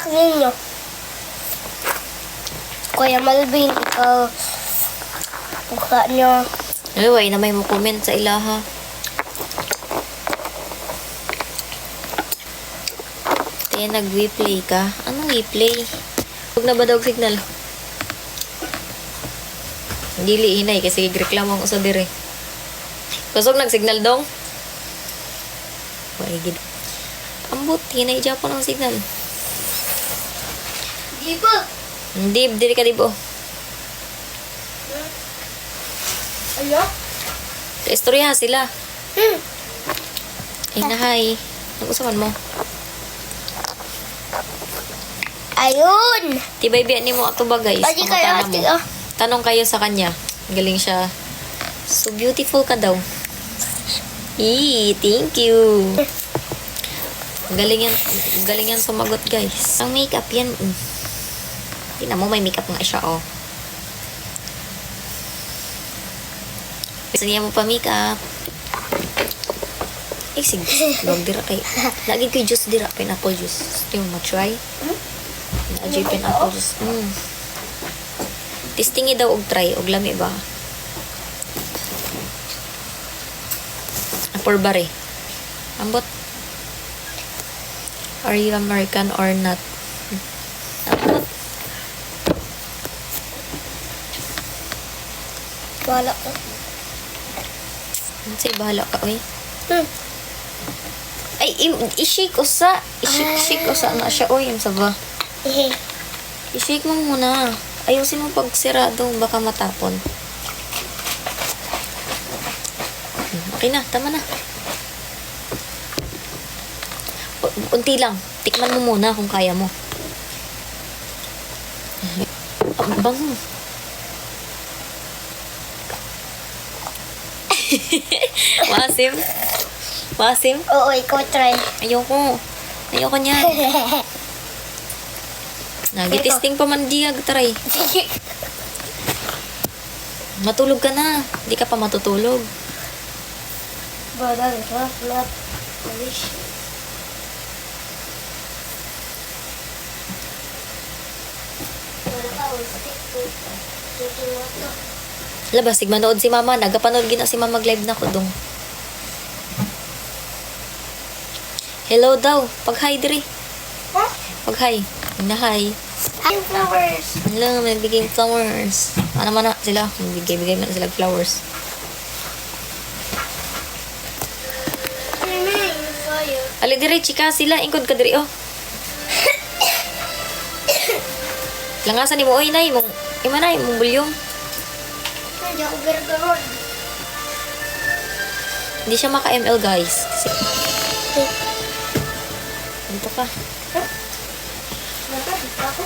anak ninyo? Kuya Malvin, ikaw. Mukha nyo. Ay, na may mo comment sa ilaha. Kaya nag-replay ka. Anong replay? Huwag na ba daw signal? Dili hinay kasi reklamo ang usa dire. Kusog nag-signal dong. Wai gid. Ambot hinay Japon ang signal. Di ba? Hindi dili ka dibo. Ano? Istorya sila. Ay nahay. Nag-usapan mo. Ayun! Tibay biyan ni mo ato ba guys? Pwede kayo, Pangutana mo. ate, oh. Tanong kayo sa kanya. Galing siya. So beautiful ka daw. Thank you. Galing yan sumagot guys. Ang makeup yan. Tingnan mo may makeup nga siya oh. Gusto niya mo pa makeup. Eh sige. Huwag dira kay. Lagi kay juice dira. Pineapple juice. Gusto mo try? Lagi pineapple juice. Testingi daw og try. Og lami ba? For bare. Ambot. Are you American or not? Ambot. Wala ko. Say bahala ka oy. Ay i-shake usa. I-shake usa na siya oy sa ba. I-shake mo muna. Ayusin mo pag sirado baka matapon. Okay na, tama na. Unti lang. Tikman mo muna kung kaya mo. Ang bango. Masim? Masim? Oo, ikaw try. Ayoko. Ayoko niyan. Nagitesting pa man di try. Matulog ka na. Di ka pa matutulog. Badal, not polish. Labas, manood si mama. Nagapanood gina si mama mag-live na ko dong. Hello daw. Pag-hi diri. Huh? Pag-hi. Na-hi. Hi, flowers. Hello, magbigay flowers. Ano man na sila. Magbigay man sila flowers. Ali diri, chika sila. Ingkod ka diri, oh. Langasan ni mo, oy, nay. Ima nay, mong bulyong. Hindi ako bergaron. Hindi siya maka-ML, guys. Kasi, dito ka. Dito ako.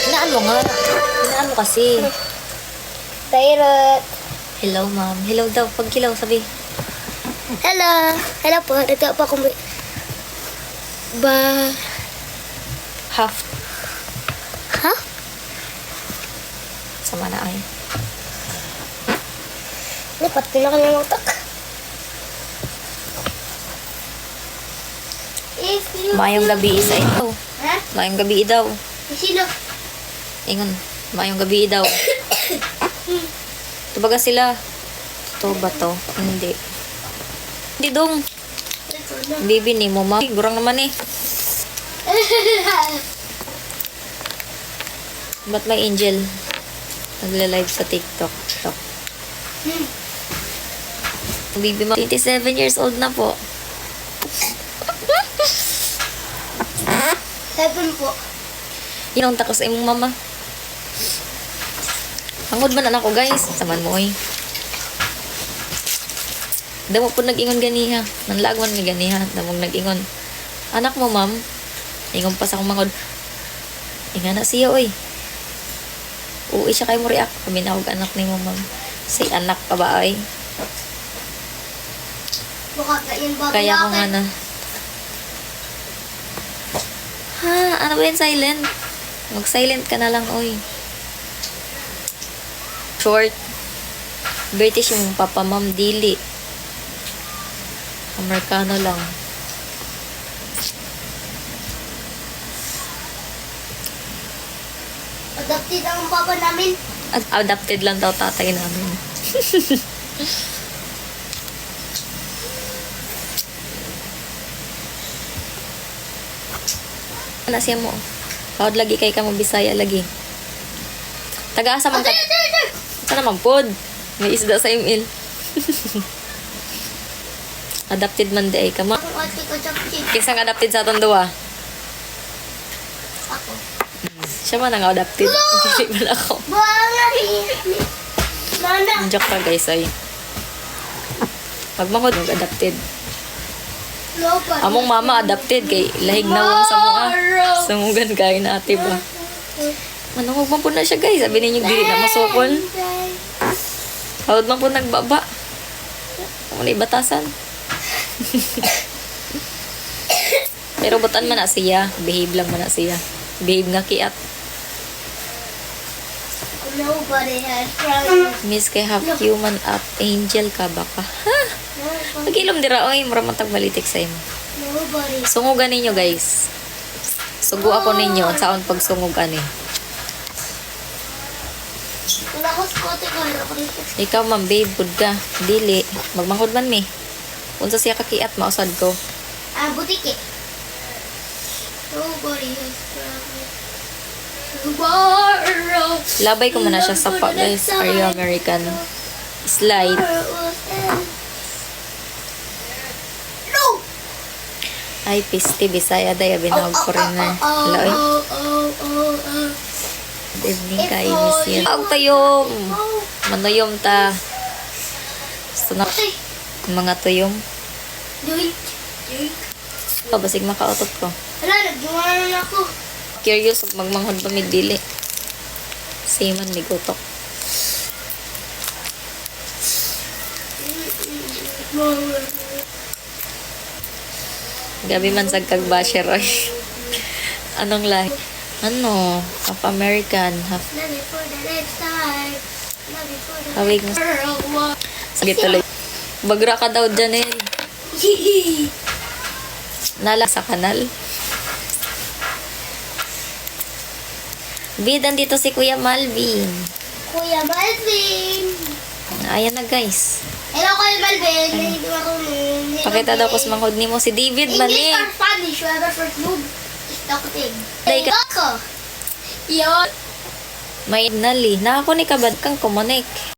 Hinaan mo nga. Hinaan mo kasi. Tairot. Hello, ma'am. Hello daw. Pag hello, sabi. Hello. Hello po. Nagka pa akong Half. Ha? Sama na ay. Lipat ko na kanyang utak. Mayong gabi isa ito. Ha? Mayong gabi daw. Sino? Ingon. Mayong gabi daw. Tubaga sila. Ito ba to? Hindi. Hindi dong. Bibi ni mo ma. Gurang naman eh. Ba't may angel? Nagla-live sa TikTok. Bibi ma. 27 years old na po. 7 po. Yun ang takos sa imong mama. Pangod man anak ko guys. Saman mo eh. Damo po nag-ingon ganiha. Nanlagwan ni ganiha. Damong nag-ingon. Anak mo ma'am. Ingon pa sa akong mangod. Inga na siya oy. Uwi siya kayo mo react. Paminawag anak ni mo ma'am. Say anak ka ba oy? Kaya ko nga na. Ha? Ano ba yan silent? Mag-silent ka na lang oy. Short. British yung papa ma'am dili. Amerikano lang. Adopted ang papa namin. Adopted lang daw tatay namin. Ano siya mo? Kaod lagi kay ka mo Bisaya lagi. Taga-asa man ka. Sana magpod. May isda sa email. Adopted man di ay ka mo. Ang ate ko chapchik. Kisang adopted sa atong duwa. Ako. Siya man ang adopted. Dili man ako. Buanga Nana. Joke pa guys ay. Pag mahod adopted. Lopa. Among mama adopted kay lahig na wong sa mga sangugan kay na ate ba. Manungog man po na siya guys. Sabi ninyo dili na masukol. Hawad man po nagbaba. Ako na ibatasan. Pero butan man na siya. Behave lang man na siya. Behave nga kiat. Nobody has problems. Miss kay half human up. Angel ka baka. Ha? Pag-ilom dira oy. Mura matag balitik sa imo. Nobody. Sungugan ninyo guys. Sugo ako ninyo. Saan pagsungog ani. Wala ko skote ko. Wala ko dito. Ikaw ma'am babe. Good ka. Dili. Magmangkod man mi. Unsa siya kakiat mausad ko. Butike. Nobody has problems. Tomorrow. Labay ko muna siya sa pa guys. Are you American? Slide. No! Ay, pisti, Bisaya, daya, binawag ko rin na. Hello, eh. Good evening kay Miss Yan. Ang tuyom! Manuyom ta. Gusto na Okay. mga tuyom. Doink. Doink. Basig makautot ko. Wala, nagdiwanan ako. Curious, magmanghod pa may dili. Same man, may gutok. Gabi man sa kagbasher, oy. Anong lahi? Ano? Half American, half... Love you for the next time. Love you for the Hawig mo. world. Sige tuloy. Bagra ka daw dyan, eh. Nala sa kanal. Bidan dito si Kuya Malvin. Kuya Malvin. Ayan na guys. Hello, Kuya Malvin. Hindi ako Pakita daw ko sa manghod ni mo si David English Mani. or Spanish, whoever first move is talking. Day ka- Ako. Yon. May nali. Na ako ni kabad kang kumonek.